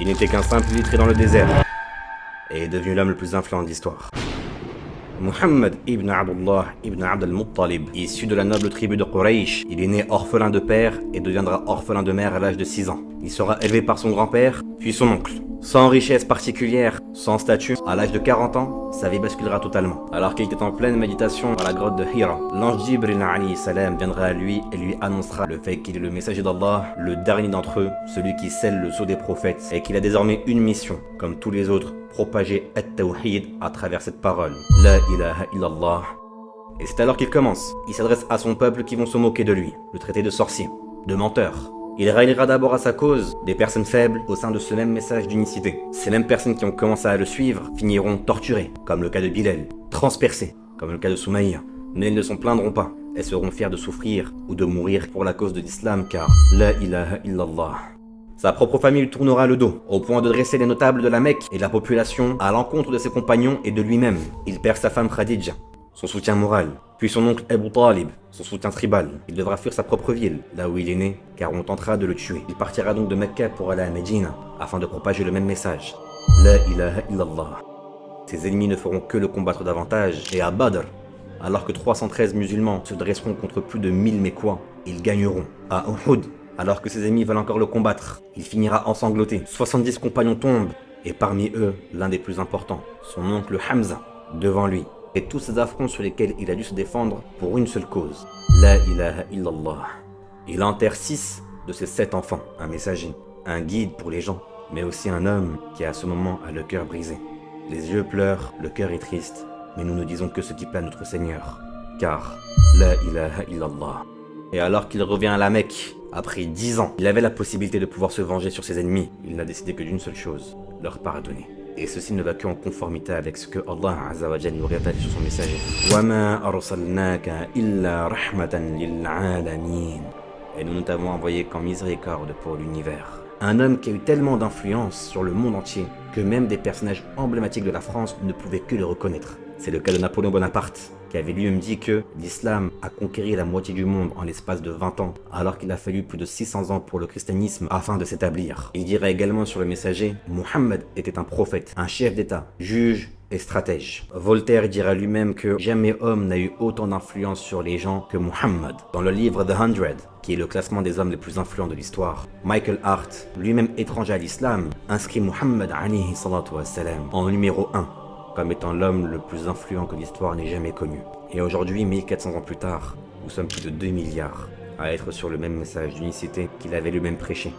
Il n'était qu'un simple illettré dans le désert et est devenu l'homme le plus influent de l'histoire. Muhammad ibn Abdullah ibn Abd al-Muttalib, issu de la noble tribu de Quraysh, il est né orphelin de père et deviendra orphelin de mère à l'âge de 6 ans. Il sera élevé par son grand-père, puis son oncle. Sans richesse particulière, sans statut, à l'âge de 40 ans, sa vie basculera totalement. Alors qu'il était en pleine méditation dans la grotte de Hira, l'ange Jibril alayhi salam viendra à lui et lui annoncera le fait qu'il est le messager d'Allah, le dernier d'entre eux, celui qui scelle le sceau des prophètes, et qu'il a désormais une mission, comme tous les autres, propager at-tawhid à travers cette parole. La ilaha illallah. Et c'est alors qu'il commence. Il s'adresse à son peuple qui vont se moquer de lui, le traiter de sorcier, de menteur. Il réunira d'abord à sa cause des personnes faibles au sein de ce même message d'unicité. Ces mêmes personnes qui ont commencé à le suivre finiront torturées, comme le cas de Bilal, transpercées, comme le cas de Soumaïa. Mais elles ne s'en plaindront pas. Elles seront fières de souffrir ou de mourir pour la cause de l'islam car la ilaha illallah. Sa propre famille lui tournera le dos, au point de dresser les notables de la Mecque et de la population à l'encontre de ses compagnons et de lui-même. Il perd sa femme Khadija, son soutien moral, puis son oncle Abu Talib, son soutien tribal. Il devra fuir sa propre ville, là où il est né, car on tentera de le tuer. Il partira donc de Mecca pour aller à Médine, afin de propager le même message. La ilaha illallah. Ses ennemis ne feront que le combattre davantage, et à Badr, alors que 313 musulmans se dresseront contre plus de 1000 Mécois, ils gagneront. À Uhud, alors que ses ennemis veulent encore le combattre, il finira ensangloté. 70 compagnons tombent, et parmi eux, l'un des plus importants, son oncle Hamza, devant lui. Et tous ces affronts sur lesquels il a dû se défendre pour une seule cause. La ilaha illallah. Il enterre 6 de ses 7 enfants, un messager, un guide pour les gens, mais aussi un homme qui à ce moment a le cœur brisé. Les yeux pleurent, le cœur est triste, mais nous ne disons que ce qui plaît à notre Seigneur. Car, la ilaha illallah. Et alors qu'il revient à la Mecque, après 10 ans, il avait la possibilité de pouvoir se venger sur ses ennemis. Il n'a décidé que d'une seule chose, leur pardonner. Et ceci ne va qu'en conformité avec ce que Allah Azza wa Jalla nous révèle sur son messager. وَمَا أَرْسَلْنَاكَ إِلَّا رَحْمَةً لِلْعَالَمِينَ. Et nous ne t'avons envoyé qu'en miséricorde pour l'univers. Un homme qui a eu tellement d'influence sur le monde entier que même des personnages emblématiques de la France ne pouvaient que le reconnaître. C'est le cas de Napoléon Bonaparte, qui avait lui-même dit que l'islam a conquéri la moitié du monde en l'espace de 20 ans, alors qu'il a fallu plus de 600 ans pour le christianisme afin de s'établir. Il dira également sur le messager, Muhammad était un prophète, un chef d'État, juge et stratège. Voltaire dira lui-même que jamais homme n'a eu autant d'influence sur les gens que Muhammad. Dans le livre The 100, qui est le classement des hommes les plus influents de l'histoire, Michael Hart, lui-même étranger à l'islam, inscrit Muhammad alayhi salatu wassalam en numéro 1. Comme étant l'homme le plus influent que l'histoire n'ait jamais connu. Et aujourd'hui, 1400 ans plus tard, nous sommes plus de 2 milliards à être sur le même message d'unicité qu'il avait lui-même prêché.